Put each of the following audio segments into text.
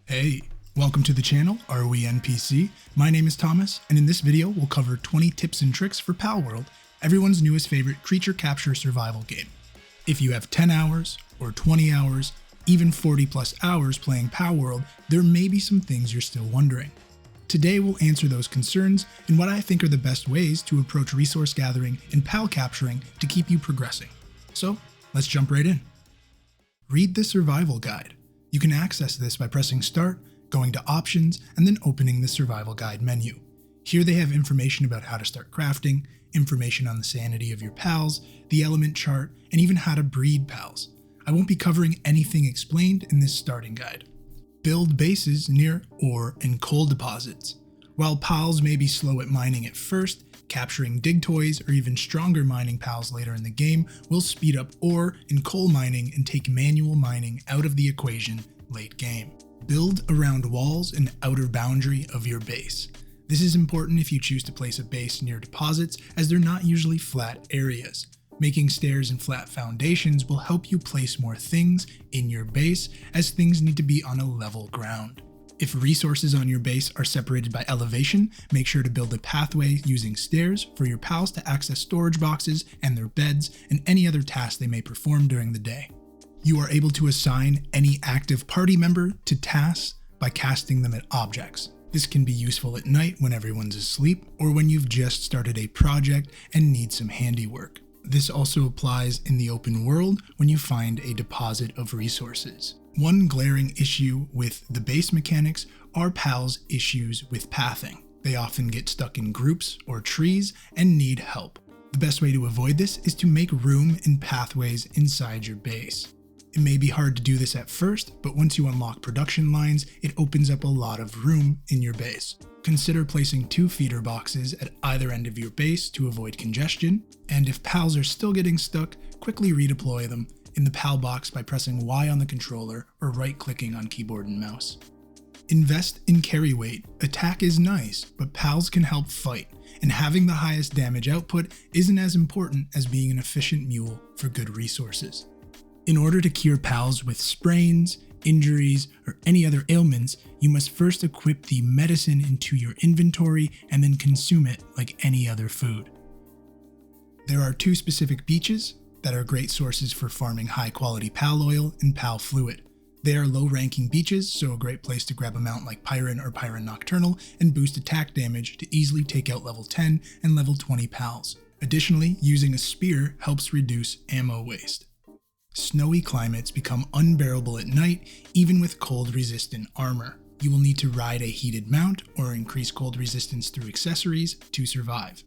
Hey, welcome to the channel, Are We NPC? My name is Thomas, and in this video we'll cover 20 tips and tricks for Palworld, everyone's newest favorite creature capture survival game. If you have 10 hours, or 20 hours, even 40 plus hours playing Palworld, there may be some things you're still wondering. Today we'll answer those concerns and what I think are the best ways to approach resource gathering and pal capturing to keep you progressing. So, let's jump right in. Read the survival guide. You can access this by pressing Start, going to Options, and then opening the Survival Guide menu. Here they have information about how to start crafting, information on the sanity of your pals, the element chart, and even how to breed pals. I won't be covering anything explained in this starting guide. Build bases near ore and coal deposits. While pals may be slow at mining at first, capturing dig toys or even stronger mining pals later in the game will speed up ore and coal mining and take manual mining out of the equation late game. Build around walls and outer boundary of your base. This is important if you choose to place a base near deposits, as they're not usually flat areas. Making stairs and flat foundations will help you place more things in your base, as things need to be on a level ground. If resources on your base are separated by elevation, make sure to build a pathway using stairs for your pals to access storage boxes and their beds and any other tasks they may perform during the day. You are able to assign any active party member to tasks by casting them at objects. This can be useful at night when everyone's asleep or when you've just started a project and need some handiwork. This also applies in the open world when you find a deposit of resources. One glaring issue with the base mechanics are pals' issues with pathing. They often get stuck in groups or trees and need help. The best way to avoid this is to make room and pathways inside your base. It may be hard to do this at first, but once you unlock production lines, it opens up a lot of room in your base. Consider placing 2 feeder boxes at either end of your base to avoid congestion, and if pals are still getting stuck, quickly redeploy them in the pal box by pressing Y on the controller or right-clicking on keyboard and mouse. Invest in carry weight. Attack is nice, but pals can help fight, and having the highest damage output isn't as important as being an efficient mule for good resources. In order to cure pals with sprains, injuries, or any other ailments, you must first equip the medicine into your inventory and then consume it like any other food. There are 2 specific beaches that are great sources for farming high-quality pal oil and pal fluid. They are low-ranking beaches, so a great place to grab a mount like Pyron or Pyron Nocturnal and boost attack damage to easily take out level 10 and level 20 pals. Additionally, using a spear helps reduce ammo waste. Snowy climates become unbearable at night, even with cold-resistant armor. You will need to ride a heated mount or increase cold resistance through accessories to survive.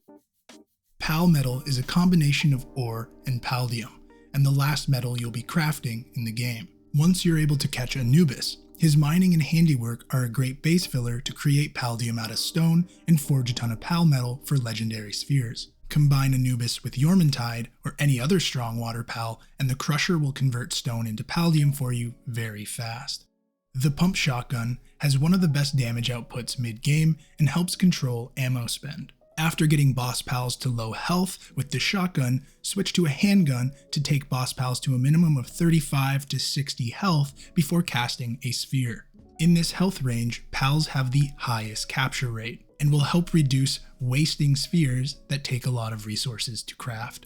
Pal metal is a combination of ore and paldium, and the last metal you'll be crafting in the game. Once you're able to catch Anubis, his mining and handiwork are a great base filler to create paldium out of stone and forge a ton of pal metal for legendary spheres. Combine Anubis with Yormantide or any other strong water pal, and the Crusher will convert stone into paldium for you very fast. The pump shotgun has one of the best damage outputs mid-game and helps control ammo spend. After getting boss pals to low health with the shotgun, switch to a handgun to take boss pals to a minimum of 35 to 60 health before casting a sphere. In this health range, pals have the highest capture rate and will help reduce wasting spheres that take a lot of resources to craft.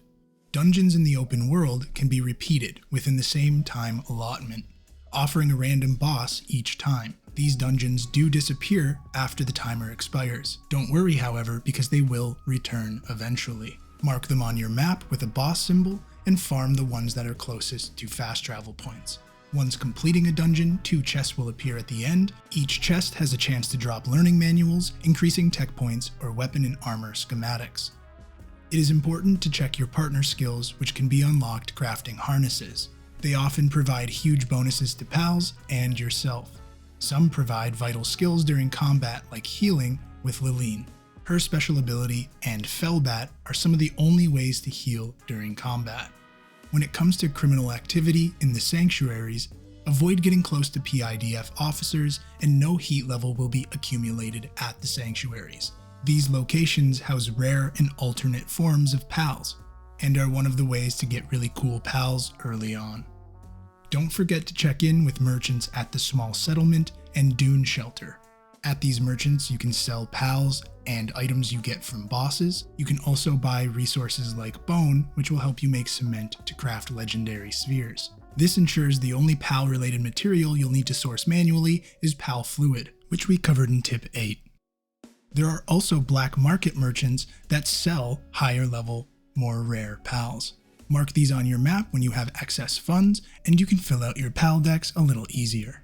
Dungeons in the open world can be repeated within the same time allotment, offering a random boss each time. These dungeons do disappear after the timer expires. Don't worry, however, because they will return eventually. Mark them on your map with a boss symbol and farm the ones that are closest to fast travel points. Once completing a dungeon, 2 chests will appear at the end. Each chest has a chance to drop learning manuals, increasing tech points, or weapon and armor schematics. It is important to check your partner skills, which can be unlocked crafting harnesses. They often provide huge bonuses to pals and yourself. Some provide vital skills during combat like healing with Liline. Her special ability and Fellbat are some of the only ways to heal during combat. When it comes to criminal activity in the sanctuaries, avoid getting close to PIDF officers, and no heat level will be accumulated at the sanctuaries. These locations house rare and alternate forms of pals, and are one of the ways to get really cool pals early on. Don't forget to check in with merchants at the Small Settlement and Dune Shelter. At these merchants, you can sell pals and items you get from bosses. You can also buy resources like bone, which will help you make cement to craft legendary spheres. This ensures the only PAL-related material you'll need to source manually is PAL fluid, which we covered in tip 8. There are also black market merchants that sell higher level, more rare PALs. Mark these on your map when you have excess funds, and you can fill out your PAL decks a little easier.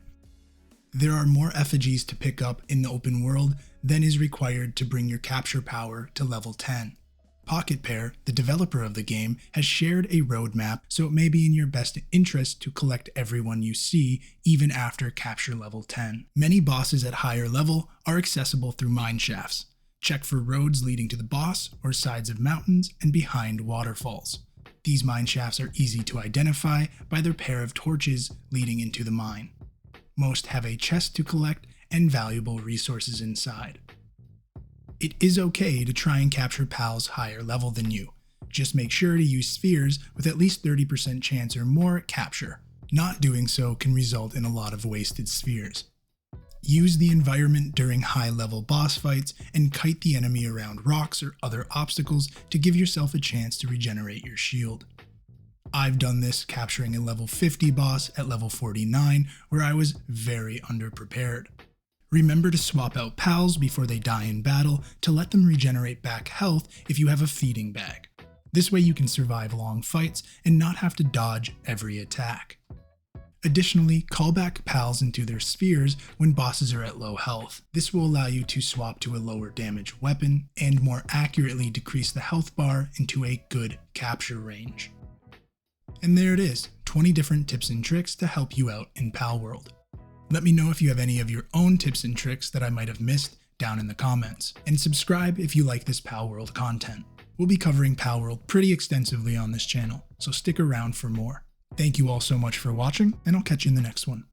There are more effigies to pick up in the open world than is required to bring your capture power to level 10. Pocket Pair, the developer of the game, has shared a roadmap, so it may be in your best interest to collect everyone you see even after capture level 10. Many bosses at higher level are accessible through mine shafts. Check for roads leading to the boss or sides of mountains and behind waterfalls. These mine shafts are easy to identify by their pair of torches leading into the mine. Most have a chest to collect and valuable resources inside. It is okay to try and capture pals higher level than you. Just make sure to use spheres with at least 30% chance or more at capture. Not doing so can result in a lot of wasted spheres. Use the environment during high-level boss fights and kite the enemy around rocks or other obstacles to give yourself a chance to regenerate your shield. I've done this capturing a level 50 boss at level 49 where I was very underprepared. Remember to swap out pals before they die in battle to let them regenerate back health if you have a feeding bag. This way you can survive long fights and not have to dodge every attack. Additionally, call back pals into their spheres when bosses are at low health. This will allow you to swap to a lower damage weapon and more accurately decrease the health bar into a good capture range. And there it is, 20 different tips and tricks to help you out in Palworld. Let me know if you have any of your own tips and tricks that I might have missed down in the comments. And subscribe if you like this Palworld content. We'll be covering Palworld pretty extensively on this channel, so stick around for more. Thank you all so much for watching, and I'll catch you in the next one.